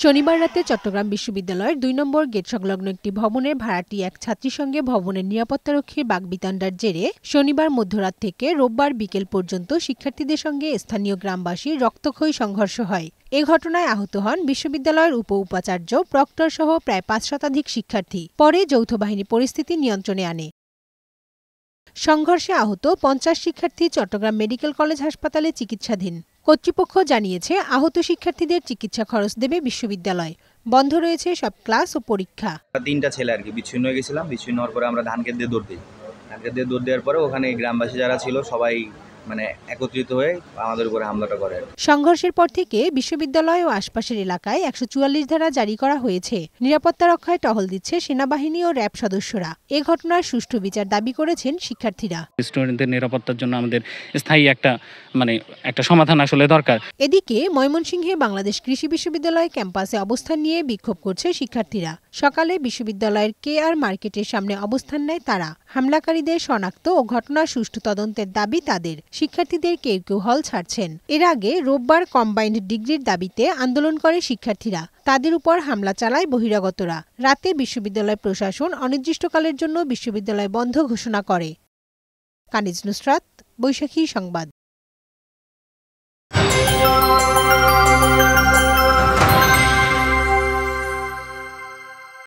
শনিবার রাতে চট্টগ্রাম বিশ্ববিদ্যালয়ের ২ নম্বর গেট সংলগ্ন একটি ভবনের ভাড়াটি এক ছাত্রীর সঙ্গে ভবনের নিরাপত্তারক্ষীর বাগবিতণ্ডার জেরে শনিবার মধ্যরাত থেকে রোববার বিকেল পর্যন্ত শিক্ষার্থীদের সঙ্গে স্থানীয় গ্রামবাসীর রক্তক্ষয়ী সংঘর্ষ হয়। এ ঘটনায় আহত হন বিশ্ববিদ্যালয়ের উপাচার্য, প্রক্টর সহ প্রায় ৫ শতাধিক শিক্ষার্থী। পরে যৌথ বাহিনী পরিস্থিতি নিয়ন্ত্রণে আনে। সংঘর্ষে আহত ৫০ শিক্ষার্থী চট্টগ্রাম মেডিকেল কলেজ হাসপাতালে চিকিৎসাধীন। কর্তৃপক্ষ জানিয়েছে, আহত শিক্ষার্থীদের চিকিৎসা খরচ দেবে বিশ্ববিদ্যালয়। বন্ধ রয়েছে সব ক্লাস ও পরীক্ষা। ৩টা ছেলে আর কি বিচ্ছিন্ন হয়ে গেছিলাম। বিচ্ছিন্ন হওয়ার পরে আমরা ধানক্ষেত দিয়ে দৌড় দিই। ধানক্ষেত দিয়ে দৌড় দেওয়ার পরে ওখানে গ্রামবাসী যারা ছিল সবাই একত্রিত হয়ে আমাদের উপরে হামলাটা করে। সংঘর্ষের পর থেকে বিশ্ববিদ্যালয় ও আশপাশের এলাকায় ১৪৪ ধারা জারি করা হয়েছে। নিরাপত্তা রক্ষায় টহল দিচ্ছে সেনাবাহিনী ও র্যাব সদস্যরা। এ ঘটনার সুষ্ঠু বিচার দাবি করেছেন শিক্ষার্থীরা। স্টুডেন্টদের নিরাপত্তার জন্য আমাদের স্থায়ী একটা সমাধান আসলে দরকার। এদিকে ময়মনসিংহে বাংলাদেশ কৃষি বিশ্ববিদ্যালয় ক্যাম্পাসে অবস্থান নিয়ে বিক্ষোভ করছে শিক্ষার্থীরা। সকালে বিশ্ববিদ্যালয়ের KR মার্কেটের সামনে অবস্থান নেয় তারা। হামলাকারীদের শনাক্ত ও ঘটনার সুষ্ঠু তদন্তের দাবি তাদের। শিক্ষার্থীদের কেউ কেউ হল ছাড়ছেন। এর আগে রোববার কম্বাইন্ড ডিগ্রির দাবিতে আন্দোলন করে শিক্ষার্থীরা। তাদের উপর হামলা চালায় বহিরাগতরা। রাতে বিশ্ববিদ্যালয় প্রশাসন অনির্দিষ্টকালের জন্য বিশ্ববিদ্যালয় বন্ধ ঘোষণা করে। কানিজ নুসরাত, বৈশাখী সংবাদ।